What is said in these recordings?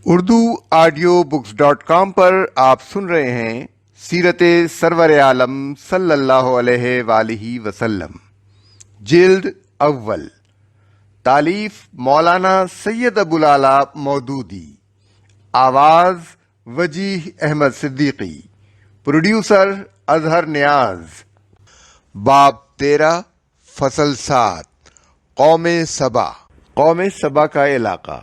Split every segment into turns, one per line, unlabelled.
Urdu audio books .com پر آپ سن رہے ہیں سیرت سرور عالم صلی اللہ علیہ وآلہ وسلم، جلد اول، تالیف مولانا سید ابوالعلا مودودی، آواز وجیح احمد صدیقی، پروڈیوسر اظہر نیاز۔ باب 13، فصل 7، قوم سبا۔ قوم سبا کا علاقہ۔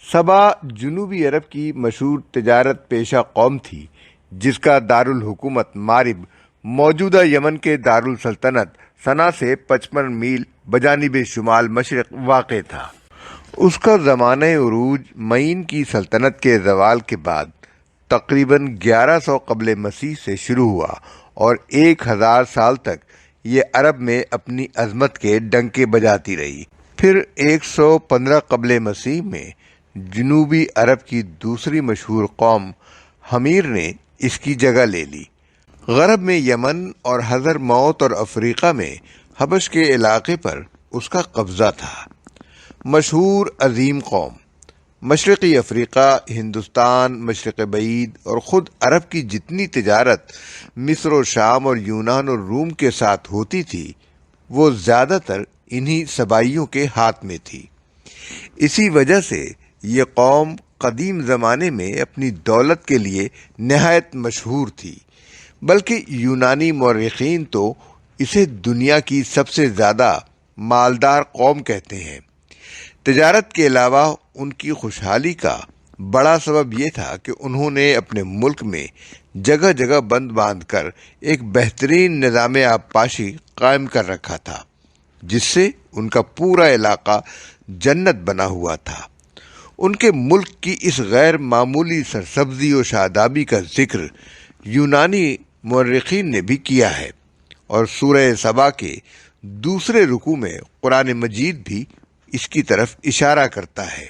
سبا جنوبی عرب کی مشہور تجارت پیشہ قوم تھی، جس کا دارالحکومت مارب موجودہ یمن کے دارالسلطنت صنعا سے 55 میل بجانب شمال مشرق واقع تھا۔ اس کا زمانہ عروج معین کی سلطنت کے زوال کے بعد تقریباً 1100 قبل مسیح سے شروع ہوا اور 1000 سال تک یہ عرب میں اپنی عظمت کے ڈنکے بجاتی رہی۔ پھر 115 قبل مسیح میں جنوبی عرب کی دوسری مشہور قوم حمیر نے اس کی جگہ لے لی۔ غرب میں یمن اور حضر موت اور افریقہ میں حبش کے علاقے پر اس کا قبضہ تھا۔ مشہور عظیم قوم، مشرقی افریقہ، ہندوستان، مشرق بعید اور خود عرب کی جتنی تجارت مصر و شام اور یونان اور روم کے ساتھ ہوتی تھی، وہ زیادہ تر انہی سبائیوں کے ہاتھ میں تھی۔ اسی وجہ سے یہ قوم قدیم زمانے میں اپنی دولت کے لیے نہایت مشہور تھی، بلکہ یونانی مورخین تو اسے دنیا کی سب سے زیادہ مالدار قوم کہتے ہیں۔ تجارت کے علاوہ ان کی خوشحالی کا بڑا سبب یہ تھا کہ انہوں نے اپنے ملک میں جگہ جگہ بند باندھ کر ایک بہترین نظام آبپاشی قائم کر رکھا تھا، جس سے ان کا پورا علاقہ جنت بنا ہوا تھا۔ ان کے ملک کی اس غیر معمولی سرسبزی و شادابی کا ذکر یونانی مورخین نے بھی کیا ہے، اور سورہ سبا کے دوسرے رکوع میں قرآن مجید بھی اس کی طرف اشارہ کرتا ہے۔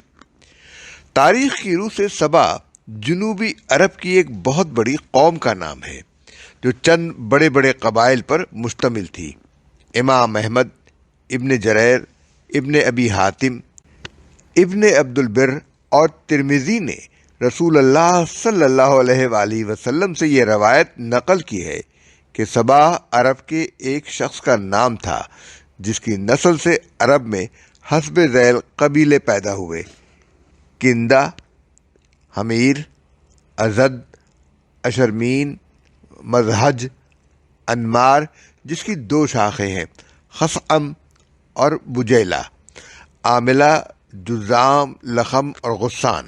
تاریخ کی روح سے سبا جنوبی عرب کی ایک بہت بڑی قوم کا نام ہے، جو چند بڑے بڑے قبائل پر مشتمل تھی۔ امام احمد، ابن جریر، ابن ابی حاتم، ابن عبد البر اور ترمذی نے رسول اللہ صلی اللہ علیہ وآلہ وسلم سے یہ روایت نقل کی ہے کہ سبا عرب کے ایک شخص کا نام تھا، جس کی نسل سے عرب میں حسب ذیل قبیلے پیدا ہوئے: کندہ، حمیر، ازد، اشرمین، مذہج، انمار جس کی 2 شاخیں ہیں، خثعم اور بجیلہ، عاملہ، جذام، لخم اور غسان۔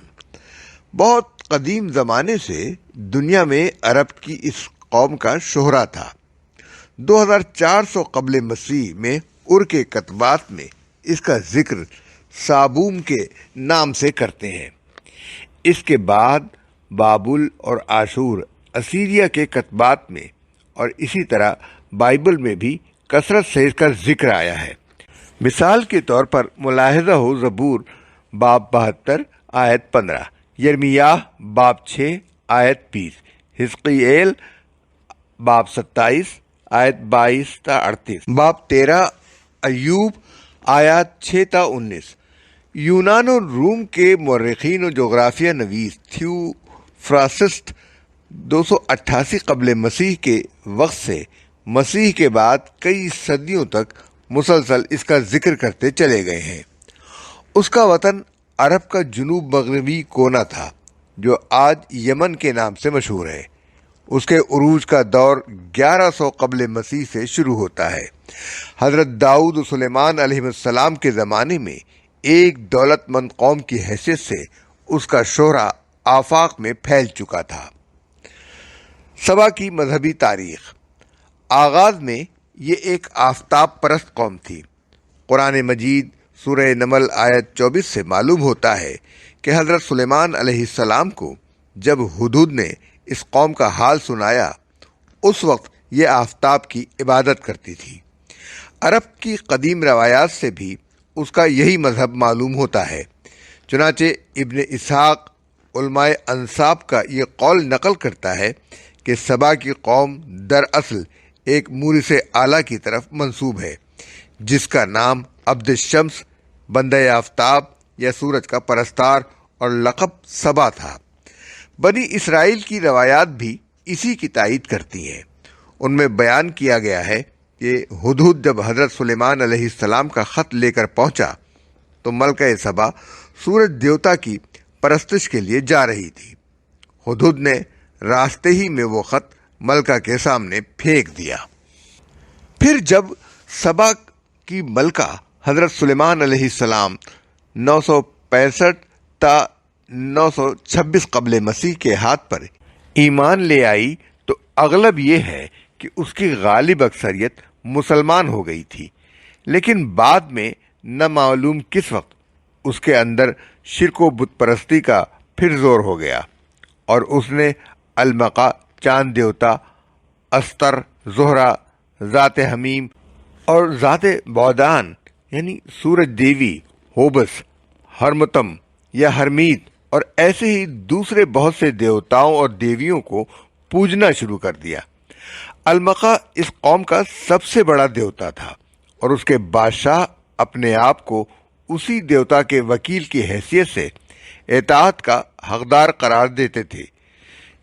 بہت قدیم زمانے سے دنیا میں عرب کی اس قوم کا شہرہ تھا۔ 2400 قبل مسیح میں ار کے کتبات میں اس کا ذکر صابوم کے نام سے کرتے ہیں۔ اس کے بعد بابل اور آشور اسیریا کے کتبات میں اور اسی طرح بائبل میں بھی کثرت سے اس کا ذکر آیا ہے۔ مثال کے طور پر ملاحظہ ہو زبور باب 72 آیت 15، یرمیاہ باب 6 آیت 20، حزقییل باب 27 آیت 22 تا 38، باب 13 ایوب آیات 6 تا 19۔ یونان اور روم کے مورخین و جغرافیہ نویس تھیوفراسسٹ 288 قبل مسیح کے وقت سے مسیح کے بعد کئی صدیوں تک مسلسل اس کا ذکر کرتے چلے گئے ہیں۔ اس کا وطن عرب کا جنوب مغربی کونا تھا، جو آج یمن کے نام سے مشہور ہے۔ اس کے عروج کا دور 1100 قبل مسیح سے شروع ہوتا ہے۔ حضرت داؤد و سلیمان علیہ السلام کے زمانے میں ایک دولت مند قوم کی حیثیت سے اس کا شہرہ آفاق میں پھیل چکا تھا۔ سبا کی مذہبی تاریخ۔ آغاز میں یہ ایک آفتاب پرست قوم تھی۔ قرآن مجید سورہ نمل آیت 24 سے معلوم ہوتا ہے کہ حضرت سلیمان علیہ السلام کو جب ہدہد نے اس قوم کا حال سنایا، اس وقت یہ آفتاب کی عبادت کرتی تھی۔ عرب کی قدیم روایات سے بھی اس کا یہی مذہب معلوم ہوتا ہے۔ چنانچہ ابن اسحاق علماء انساب کا یہ قول نقل کرتا ہے کہ سبا کی قوم دراصل ایک مورث اعلیٰ کی طرف منسوب ہے، جس کا نام عبد الشمس، بندہ آفتاب یا سورج کا پرستار اور لقب سبا تھا۔ بنی اسرائیل کی روایات بھی اسی کی تائید کرتی ہیں۔ ان میں بیان کیا گیا ہے کہ ہدہد جب حضرت سلیمان علیہ السلام کا خط لے کر پہنچا تو ملکہ سبا سورج دیوتا کی پرستش کے لیے جا رہی تھی۔ ہدہد نے راستے ہی میں وہ خط ملکہ کے سامنے پھینک دیا۔ پھر جب سبا کی ملکہ حضرت سلیمان علیہ السلام 965 تا 926 قبل مسیح کے ہاتھ پر ایمان لے آئی تو اغلب یہ ہے کہ اس کی غالب اکثریت مسلمان ہو گئی تھی، لیکن بعد میں نہ معلوم کس وقت اس کے اندر شرک و بت پرستی کا پھر زور ہو گیا اور اس نے المقا چاند دیوتا، استر، زہرہ، ذات حمیم اور ذات بودان یعنی سورج دیوی، ہوبس، ہرمتم یا ہرمیت اور ایسے ہی دوسرے بہت سے دیوتاؤں اور دیویوں کو پوجنا شروع کر دیا۔ المقا اس قوم کا سب سے بڑا دیوتا تھا اور اس کے بادشاہ اپنے آپ کو اسی دیوتا کے وکیل کی حیثیت سے اطاعت کا حقدار قرار دیتے تھے۔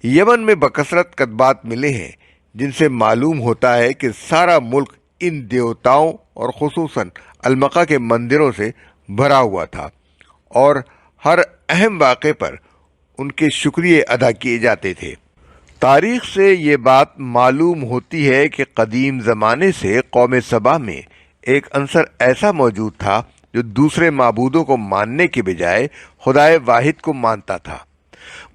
یمن میں بکثرت کتبات ملے ہیں جن سے معلوم ہوتا ہے کہ سارا ملک ان دیوتاؤں اور خصوصاً المقا کے مندروں سے بھرا ہوا تھا اور ہر اہم واقعے پر ان کے شکریہ ادا کیے جاتے تھے۔ تاریخ سے یہ بات معلوم ہوتی ہے کہ قدیم زمانے سے قوم سبا میں ایک عنصر ایسا موجود تھا جو دوسرے معبودوں کو ماننے کے بجائے خدائے واحد کو مانتا تھا۔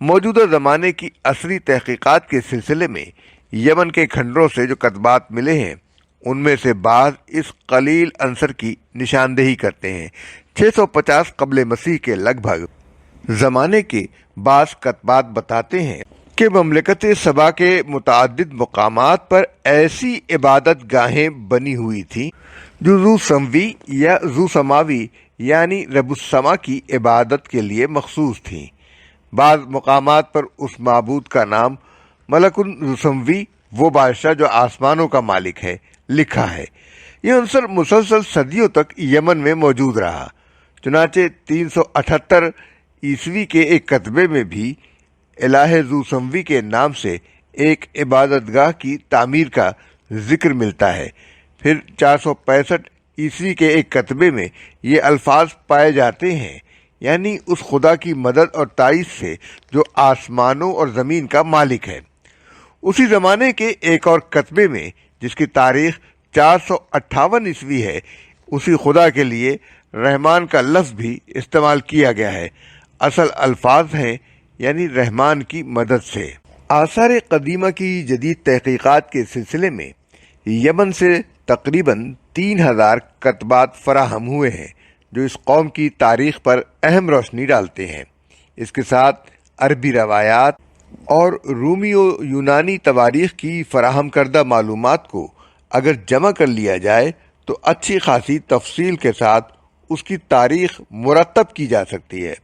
موجودہ زمانے کی عصری تحقیقات کے سلسلے میں یمن کے کھنڈروں سے جو کتبات ملے ہیں ان میں سے بعض اس قلیل عنصر کی نشاندہی کرتے ہیں۔ 650 قبل مسیح کے لگ بھگ زمانے کے بعض کتبات بتاتے ہیں کہ مملکت سبا کے متعدد مقامات پر ایسی عبادت گاہیں بنی ہوئی تھیں جو ذو سموی یا ذو سماوی یعنی رب السما کی عبادت کے لیے مخصوص تھیں۔ بعض مقامات پر اس معبود کا نام ملک ذو سموی، وہ بادشاہ جو آسمانوں کا مالک ہے، لکھا ہے۔ یہ عنصر مسلسل صدیوں تک یمن میں موجود رہا۔ چنانچہ 378 عیسوی کے ایک کتبے میں بھی الہ ذو سموی کے نام سے ایک عبادت گاہ کی تعمیر کا ذکر ملتا ہے۔ پھر 465 عیسوی کے ایک کتبے میں یہ الفاظ پائے جاتے ہیں، یعنی اس خدا کی مدد اور تائید سے جو آسمانوں اور زمین کا مالک ہے۔ اسی زمانے کے ایک اور کتبے میں جس کی تاریخ 458 عیسوی ہے، اسی خدا کے لیے رحمان کا لفظ بھی استعمال کیا گیا ہے۔ اصل الفاظ ہیں یعنی رحمان کی مدد سے۔ آثار قدیمہ کی جدید تحقیقات کے سلسلے میں یمن سے تقریباً 3000 کتبات فراہم ہوئے ہیں جو اس قوم کی تاریخ پر اہم روشنی ڈالتے ہیں۔ اس کے ساتھ عربی روایات اور رومی و یونانی تواریخ کی فراہم کردہ معلومات کو اگر جمع کر لیا جائے تو اچھی خاصی تفصیل کے ساتھ اس کی تاریخ مرتب کی جا سکتی ہے۔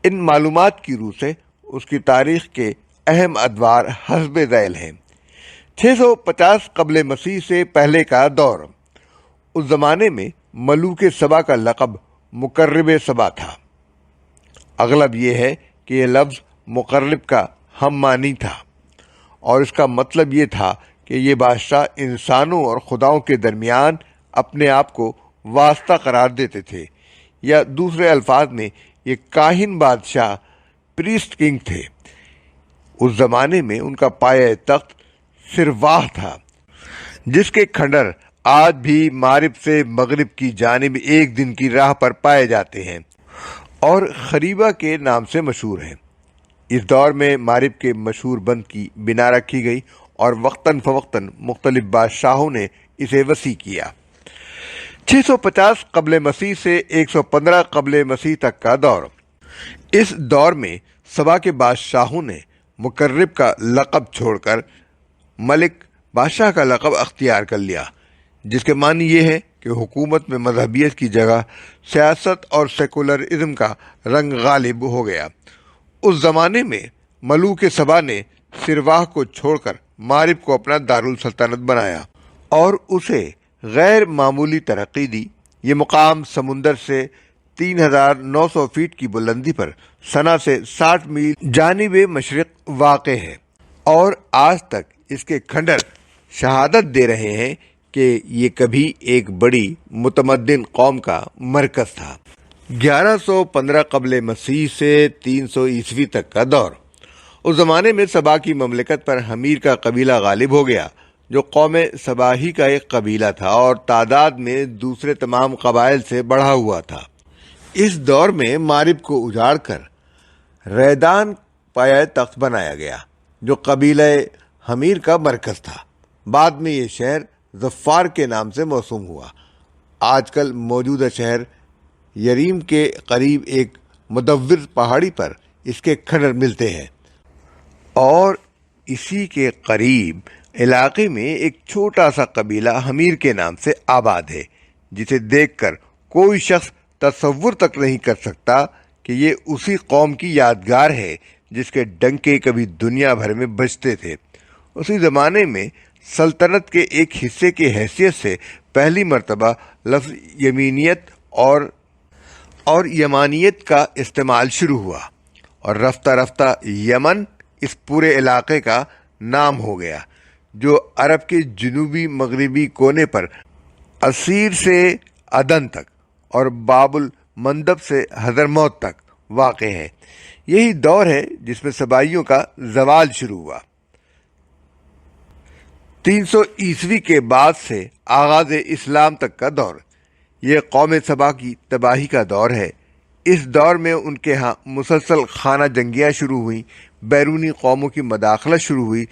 ان معلومات کی روح سے اس کی تاریخ کے اہم ادوار حسب ذیل ہیں۔ 650 قبل مسیح سے پہلے کا دور۔ اس زمانے میں ملوک سبا کا لقب مقرب سبا تھا۔ اغلب یہ ہے کہ یہ لفظ مقرب کا ہم معنی تھا اور اس کا مطلب یہ تھا کہ یہ بادشاہ انسانوں اور خداؤں کے درمیان اپنے آپ کو واسطہ قرار دیتے تھے، یا دوسرے الفاظ میں یہ کاہن بادشاہ پریسٹ کنگ تھے۔ اس زمانے میں ان کا پایہ تخت سرواہ تھا جس کے کھنڈر آج بھی مغرب سے مغرب کی جانب ایک دن کی راہ پر پائے جاتے ہیں اور خریبہ کے نام سے مشہور ہیں۔ اس دور میں مغرب کے مشہور بند کی بنا رکھی گئی اور وقتاً فوقتاً مختلف بادشاہوں نے اسے وسیع کیا۔ 650 قبل مسیح سے 115 قبل مسیح تک کا دور۔ اس دور میں سبا کے بادشاہوں نے مقرب کا لقب چھوڑ کر ملک بادشاہ کا لقب اختیار کر لیا، جس کے معنی یہ ہے کہ حکومت میں مذہبیت کی جگہ سیاست اور سیکولرزم کا رنگ غالب ہو گیا۔ اس زمانے میں ملوک سبا نے سرواہ کو چھوڑ کر مغرب کو اپنا دارالسلطنت بنایا اور اسے غیر معمولی ترقی دی۔ یہ مقام سمندر سے 3900 فیٹ کی بلندی پر صنعا سے 60 میل جانب مشرق واقع ہے، اور آج تک اس کے کھنڈر شہادت دے رہے ہیں کہ یہ کبھی ایک بڑی متمدن قوم کا مرکز تھا۔ 1115 قبل مسیح سے 300 عیسوی تک کا دور۔ اس زمانے میں سبا کی مملکت پر حمیر کا قبیلہ غالب ہو گیا، جو قوم سباہی کا ایک قبیلہ تھا اور تعداد میں دوسرے تمام قبائل سے بڑھا ہوا تھا۔ اس دور میں مارب کو اجاڑ کر ریدان پایہ تخت بنایا گیا، جو قبیلہ حمیر کا مرکز تھا۔ بعد میں یہ شہر ظفار کے نام سے موسوم ہوا۔ آج کل موجودہ شہر یریم کے قریب ایک مدور پہاڑی پر اس کے کھنڈر ملتے ہیں، اور اسی کے قریب علاقے میں ایک چھوٹا سا قبیلہ حمیر کے نام سے آباد ہے، جسے دیکھ کر کوئی شخص تصور تک نہیں کر سکتا کہ یہ اسی قوم کی یادگار ہے جس کے ڈنکے کبھی دنیا بھر میں بجتے تھے۔ اسی زمانے میں سلطنت کے ایک حصے کی حیثیت سے پہلی مرتبہ لفظ یمینیت اور یمانیت کا استعمال شروع ہوا، اور رفتہ رفتہ یمن اس پورے علاقے کا نام ہو گیا، جو عرب کے جنوبی مغربی کونے پر اسیر سے عدن تک اور باب المندب سے حضرموت تک واقع ہے۔ یہی دور ہے جس میں سبائیوں کا زوال شروع ہوا۔ 300 عیسوی کے بعد سے آغاز اسلام تک کا دور، یہ قوم سبا کی تباہی کا دور ہے۔ اس دور میں ان کے ہاں مسلسل خانہ جنگیاں شروع ہوئیں، بیرونی قوموں کی مداخلت شروع ہوئی،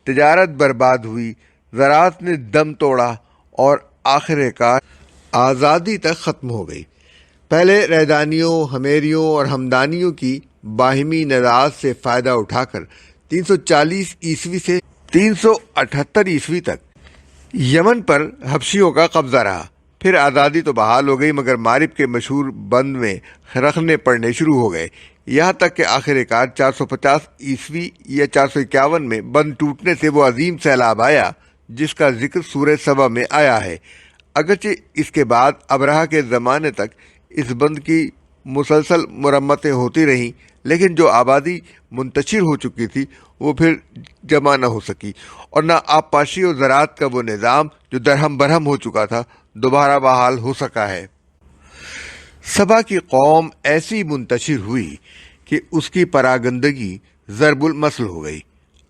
تجارت برباد ہوئی، زراعت نے دم توڑا، اور آخر کار آزادی تک ختم ہو گئی۔ پہلے ریدانیوں، حمیریوں اور ہمدانیوں کی باہمی نزاعات سے فائدہ اٹھا کر 340 عیسوی سے 378 عیسوی تک یمن پر حبشیوں کا قبضہ رہا۔ پھر آزادی تو بحال ہو گئی، مگر مارب کے مشہور بند میں رخنے پڑنے شروع ہو گئے، یہاں تک کہ آخر کار 450 عیسوی یا 451 میں بند ٹوٹنے سے وہ عظیم سیلاب آیا جس کا ذکر سورہ سبا میں آیا ہے۔ اگرچہ اس کے بعد ابرہہ کے زمانے تک اس بند کی مسلسل مرمتیں ہوتی رہیں، لیکن جو آبادی منتشر ہو چکی تھی وہ پھر جمع نہ ہو سکی، اور نہ آبپاشی اور زراعت کا وہ نظام جو درہم برہم ہو چکا تھا دوبارہ بحال ہو سکا ہے۔ سبا کی قوم ایسی منتشر ہوئی کہ اس کی پراگندگی ضرب المثل ہو گئی۔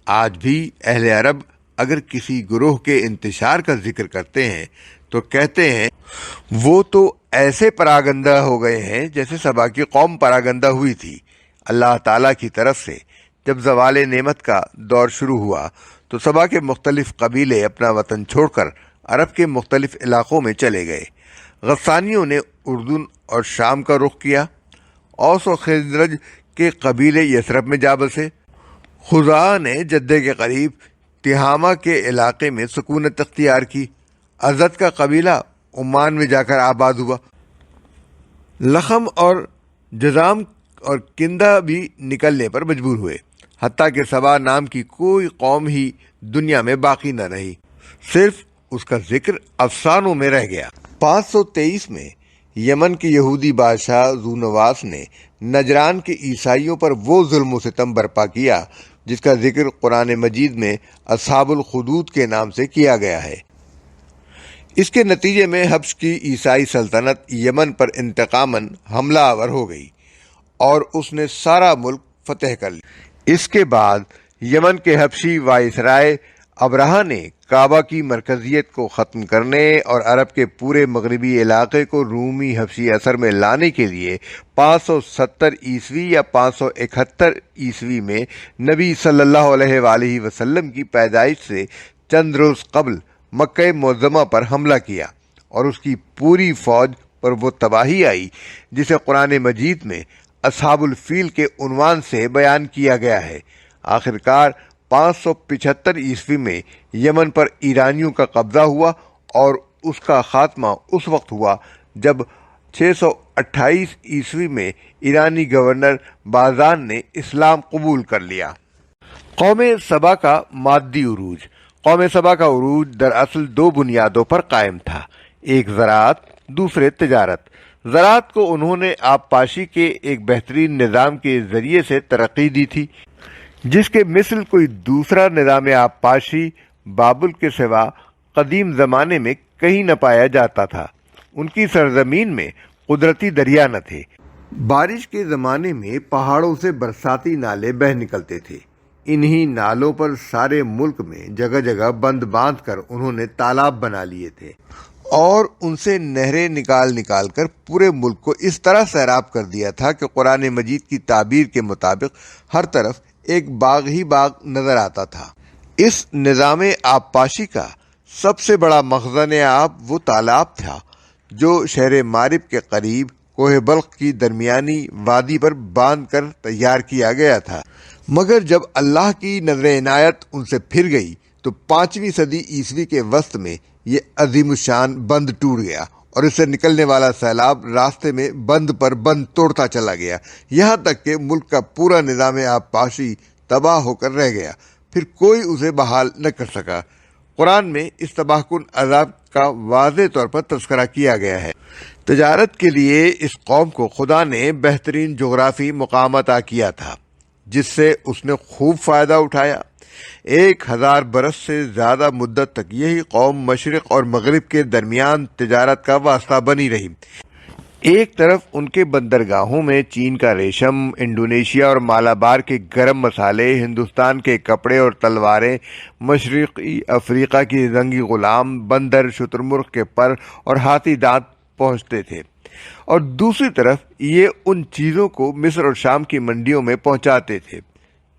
آج بھی اہل عرب اگر کسی گروہ کے انتشار کا ذکر کرتے ہیں تو کہتے ہیں وہ تو ایسے پراگندہ ہو گئے ہیں جیسے سبا کی قوم پراگندہ ہوئی تھی۔ اللہ تعالیٰ کی طرف سے جب زوال نعمت کا دور شروع ہوا تو سبا کے مختلف قبیلے اپنا وطن چھوڑ کر عرب کے مختلف علاقوں میں چلے گئے۔ غسانیوں نے اردن اور شام کا رخ کیا، اوس و خزرج کے قبیلے یثرب میں جا بسے، خزاعہ نے جدے کے قریب تہامہ کے علاقے میں سکونت اختیار کی، ازد کا قبیلہ عمان میں جا کر آباد ہوا، لخم اور جزام اور کندہ بھی نکلنے پر مجبور ہوئے، حتیٰ کہ سبا نام کی کوئی قوم ہی دنیا میں باقی نہ رہی، صرف اس کا ذکر افسانوں میں رہ گیا۔ 523 میں یمن کے یہودی بادشاہ ذونواس نے نجران کے عیسائیوں پر وہ ظلم و ستم برپا کیا جس کا ذکر قرآن مجید میں اصحاب الخدود کے نام سے کیا گیا ہے۔ اس کے نتیجے میں حبش کی عیسائی سلطنت یمن پر انتقاماً حملہ آور ہو گئی اور اس نے سارا ملک فتح کر لیا۔ اس کے بعد یمن کے حبشی وائسرائے ابرہہ نے کعبہ کی مرکزیت کو ختم کرنے اور عرب کے پورے مغربی علاقے کو رومی حبشی اثر میں لانے کے لیے 570 عیسوی یا 571 عیسوی میں نبی صلی اللہ علیہ وآلہ وسلم کی پیدائش سے چند روز قبل مکہ معظمہ پر حملہ کیا، اور اس کی پوری فوج پر وہ تباہی آئی جسے قرآن مجید میں اصحاب الفیل کے عنوان سے بیان کیا گیا ہے۔ آخرکار 575 عیسوی میں یمن پر ایرانیوں کا قبضہ ہوا، اور اس کا خاتمہ اس وقت ہوا جب 628 عیسوی میں ایرانی گورنر بازان نے اسلام قبول کر لیا۔ قوم سبا کا مادی عروج۔ قوم سبا کا عروج دراصل دو بنیادوں پر قائم تھا، ایک زراعت، دوسرے تجارت۔ زراعت کو انہوں نے آبپاشی کے ایک بہترین نظام کے ذریعے سے ترقی دی تھی جس کے مثل کوئی دوسرا نظام آبپاشی بابل کے سوا قدیم زمانے میں کہیں نہ پایا جاتا تھا۔ ان کی سرزمین میں قدرتی دریا نہ تھے۔ بارش کے زمانے میں پہاڑوں سے برساتی نالے بہہ نکلتے تھے۔ انہی نالوں پر سارے ملک میں جگہ جگہ بند باندھ کر انہوں نے تالاب بنا لیے تھے اور ان سے نہریں نکال نکال کر پورے ملک کو اس طرح سیراب کر دیا تھا کہ قرآن مجید کی تعبیر کے مطابق ہر طرف ایک باغ ہی باغ نظر آتا تھا۔ اس نظام آبپاشی کا سب سے بڑا مخزن آب وہ تالاب تھا جو شہر مارب کے قریب کوہ بلخ کی درمیانی وادی پر باندھ کر تیار کیا گیا تھا، مگر جب اللہ کی نظر عنایت ان سے پھر گئی تو 5ویں صدی عیسوی کے وسط میں یہ عظیم الشان بند ٹوٹ گیا اور اس سے نکلنے والا سیلاب راستے میں بند پر بند توڑتا چلا گیا، یہاں تک کہ ملک کا پورا نظام آبپاشی تباہ ہو کر رہ گیا، پھر کوئی اسے بحال نہ کر سکا۔ قرآن میں اس تباہ کن عذاب کا واضح طور پر تذکرہ کیا گیا ہے۔ تجارت کے لیے اس قوم کو خدا نے بہترین جغرافی مقام عطا کیا تھا جس سے اس نے خوب فائدہ اٹھایا۔ 1000 برس سے زیادہ مدت تک یہی قوم مشرق اور مغرب کے درمیان تجارت کا واسطہ بنی رہی۔ ایک طرف ان کے بندرگاہوں میں چین کا ریشم، انڈونیشیا اور مالابار کے گرم مسالے، ہندوستان کے کپڑے اور تلواریں، مشرقی افریقہ کی زنگی غلام، بندر، شتر مرغ کے پر اور ہاتھی دانت پہنچتے تھے، اور دوسری طرف یہ ان چیزوں کو مصر اور شام کی منڈیوں میں پہنچاتے تھے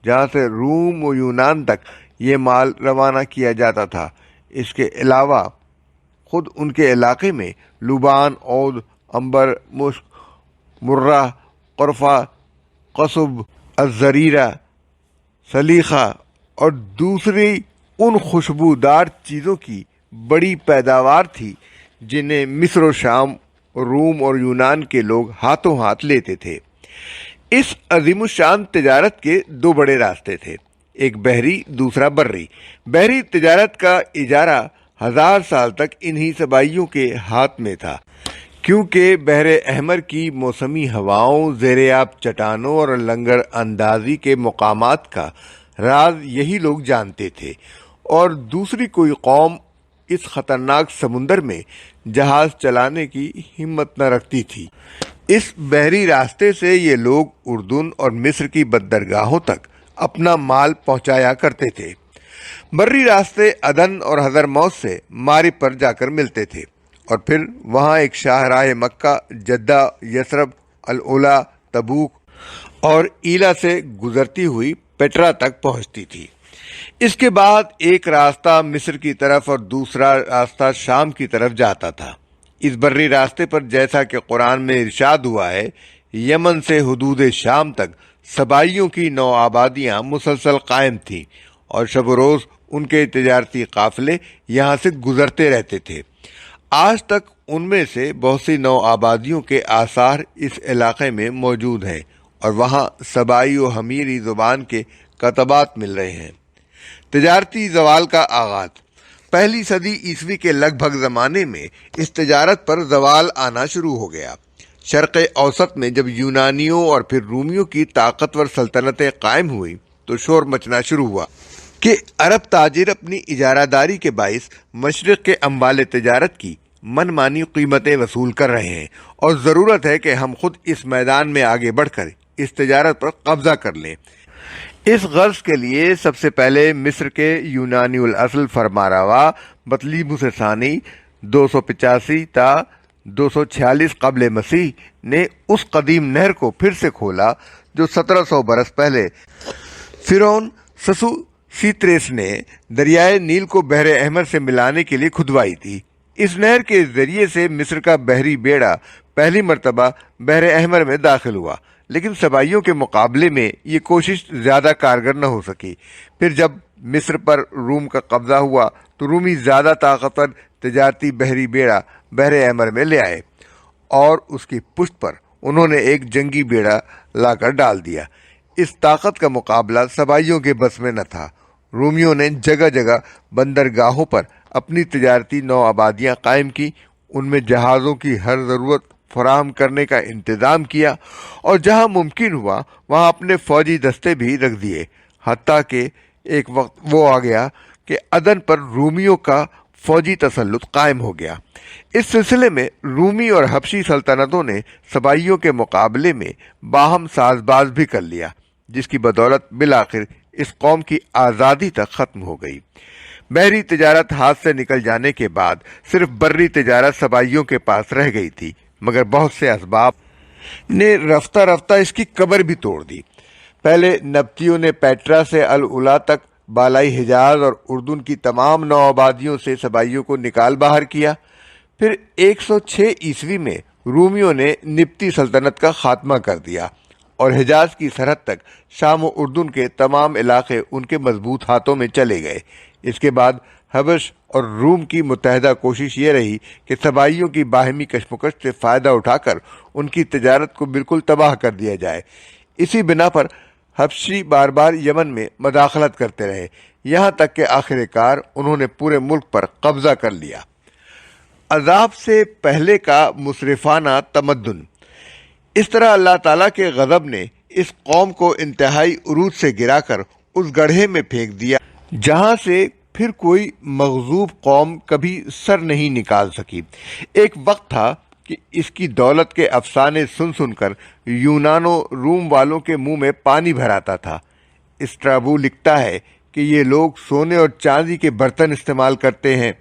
جہاں سے روم و یونان تک یہ مال روانہ کیا جاتا تھا۔ اس کے علاوہ خود ان کے علاقے میں لوبان، عود، عنبر، مشک، مرہ، قرفہ، قصب، الزریرہ، سلیخہ اور دوسری ان خوشبودار چیزوں کی بڑی پیداوار تھی جنہیں مصر و شام، روم اور یونان کے لوگ ہاتھوں ہاتھ لیتے تھے۔ اس عظیم الشان تجارت کے 2 بڑے راستے تھے، ایک بحری، دوسرا بری۔ بحری تجارت کا اجارہ 1000 سال تک انہی سبائیوں کے ہاتھ میں تھا، کیونکہ بحر احمر کی موسمی ہواؤں، زیر آب چٹانوں اور لنگر اندازی کے مقامات کا راز یہی لوگ جانتے تھے، اور دوسری کوئی قوم اس خطرناک سمندر میں جہاز چلانے کی ہمت نہ رکھتی تھی۔ اس بحری راستے سے یہ لوگ اردن اور مصر کی بندرگاہوں تک اپنا مال پہنچایا کرتے تھے۔ بری راستے عدن اور حضرموت سے مارب پر جا کر ملتے تھے اور پھر وہاں ایک شاہراہ مکہ، جدہ، یثرب، الاولیٰ، تبوک اور ایلا سے گزرتی ہوئی پیٹرا تک پہنچتی تھی۔ اس کے بعد ایک راستہ مصر کی طرف اور دوسرا راستہ شام کی طرف جاتا تھا۔ اس بری راستے پر جیسا کہ قرآن میں ارشاد ہوا ہے، یمن سے حدود شام تک سبائیوں کی 9 آبادیاں مسلسل قائم تھیں اور شب و روز ان کے تجارتی قافلے یہاں سے گزرتے رہتے تھے۔ آج تک ان میں سے بہت سی 9 آبادیوں کے آثار اس علاقے میں موجود ہیں اور وہاں سبائی و حمیری زبان کے کتبات مل رہے ہیں۔ تجارتی زوال کا آغاز 1 صدی عیسوی کے لگ بھگ زمانے میں اس تجارت پر زوال آنا شروع ہو گیا۔ شرق اوسط میں جب یونانیوں اور پھر رومیوں کی طاقتور سلطنتیں قائم ہوئیں تو شور مچنا شروع ہوا کہ عرب تاجر اپنی اجارہ داری کے باعث مشرق کے اموال تجارت کی من مانی قیمتیں وصول کر رہے ہیں، اور ضرورت ہے کہ ہم خود اس میدان میں آگے بڑھ کر اس تجارت پر قبضہ کر لیں۔ اس غرض کے لیے سب سے پہلے مصر کے یونانی الاصل فرمانروا بطلیموس ثانی 285 تا 246 قبل مسیح نے اس قدیم نہر کو پھر سے کھولا جو 1700 برس پہلے فرعون سوسیتریس نے دریائے نیل کو بحر احمر سے ملانے کے لیے کھدوائی تھی۔ اس نہر کے ذریعے سے مصر کا بحری بیڑا پہلی مرتبہ بحر احمر میں داخل ہوا، لیکن سبائیوں کے مقابلے میں یہ کوشش زیادہ کارگر نہ ہو سکی۔ پھر جب مصر پر روم کا قبضہ ہوا تو رومی زیادہ طاقتور تجارتی بحری بیڑا بحر احمر میں لے آئے اور اس کی پشت پر انہوں نے ایک جنگی بیڑا لا کر ڈال دیا۔ اس طاقت کا مقابلہ سبائیوں کے بس میں نہ تھا۔ رومیوں نے جگہ جگہ بندرگاہوں پر اپنی تجارتی 9 آبادیاں قائم کی، ان میں جہازوں کی ہر ضرورت فراہم کرنے کا انتظام کیا اور جہاں ممکن ہوا وہاں اپنے فوجی دستے بھی رکھ دیے، حتیٰ کہ ایک وقت وہ آ گیا کہ عدن پر رومیوں کا فوجی تسلط قائم ہو گیا۔ اس سلسلے میں رومی اور حبشی سلطنتوں نے صبائیوں کے مقابلے میں باہم ساز باز بھی کر لیا، جس کی بدولت بالآخر اس قوم کی آزادی تک ختم ہو گئی۔ بحری تجارت ہاتھ سے نکل جانے کے بعد صرف بری تجارت صبائیوں کے پاس رہ گئی تھی، مگر بہت سے اسباب نے رفتہ رفتہ اس کی قبر بھی توڑ دی۔ پہلے نبطیوں نے پیٹرا سے الاولیٰ تک بالائی حجاز اور اردن کی تمام نو آبادیوں سے صبائیوں کو نکال باہر کیا۔ پھر 106 عیسوی میں رومیوں نے نبطی سلطنت کا خاتمہ کر دیا اور حجاز کی سرحد تک شام و اردن کے تمام علاقے ان کے مضبوط ہاتھوں میں چلے گئے۔ اس کے بعد حبش اور روم کی متحدہ کوشش یہ رہی کہ صبائیوں کی باہمی کشمکش سے فائدہ اٹھا کر ان کی تجارت کو بالکل تباہ کر دیا جائے۔ اسی بنا پر حبشی بار بار یمن میں مداخلت کرتے رہے، یہاں تک کہ آخر کار انہوں نے پورے ملک پر قبضہ کر لیا۔ عذاب سے پہلے کا مصرفانہ تمدن۔ اس طرح اللہ تعالیٰ کے غضب نے اس قوم کو انتہائی عروج سے گرا کر اس گڑھے میں پھینک دیا جہاں سے پھر کوئی مغضوب قوم کبھی سر نہیں نکال سکی۔ ایک وقت تھا کہ اس کی دولت کے افسانے سن سن کر یونان و روم والوں کے منہ میں پانی بھر آتا تھا۔ اسٹرابو لکھتا ہے کہ یہ لوگ سونے اور چاندی کے برتن استعمال کرتے ہیں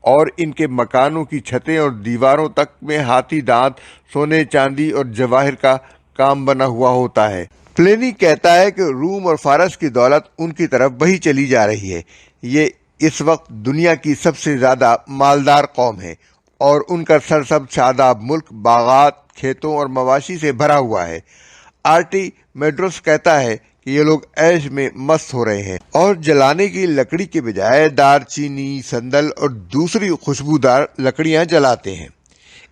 اور ان کے مکانوں کی چھتیں اور دیواروں تک میں ہاتھی دانت، سونے، چاندی اور جواہر کا کام بنا ہوا ہوتا ہے۔ پلینی کہتا ہے کہ روم اور فارس کی دولت ان کی طرف بہی چلی جا رہی ہے۔ یہ اس وقت دنیا کی سب سے زیادہ مالدار قوم ہے اور ان کا سرسبز شاداب ملک باغات، کھیتوں اور مواشی سے بھرا ہوا ہے۔ آرٹی میڈروس کہتا ہے کہ یہ لوگ عیش میں مست ہو رہے ہیں اور جلانے کی لکڑی کے بجائے دار چینی، سندل اور دوسری خوشبودار لکڑیاں جلاتے ہیں۔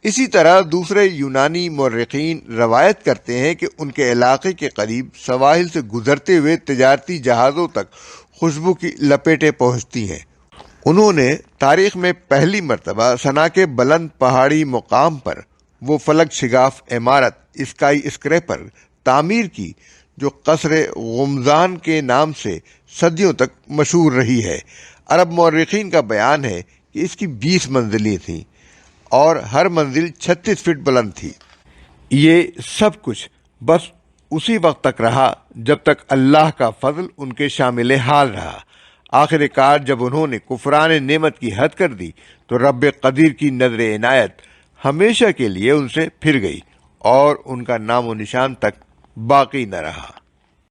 اسی طرح دوسرے یونانی مورخین روایت کرتے ہیں کہ ان کے علاقے کے قریب سواحل سے گزرتے ہوئے تجارتی جہازوں تک خوشبو کی لپیٹیں پہنچتی ہیں۔ انہوں نے تاریخ میں پہلی مرتبہ سنا کے بلند پہاڑی مقام پر وہ فلک شگاف عمارت اسکائی اسکریپر تعمیر کی جو قصر غمزان کے نام سے صدیوں تک مشہور رہی ہے۔ عرب مورخین کا بیان ہے کہ اس کی 20 منزلیں تھیں اور ہر منزل 36 فٹ بلند تھی۔ یہ سب کچھ بس اسی وقت تک رہا جب تک اللہ کا فضل ان کے شامل حال رہا۔ آخر کار جب انہوں نے کفران نعمت کی حد کر دی تو رب قدیر کی نظر عنایت ہمیشہ کے لیے ان سے پھر گئی اور ان کا نام و نشان تک باقی نہ رہا۔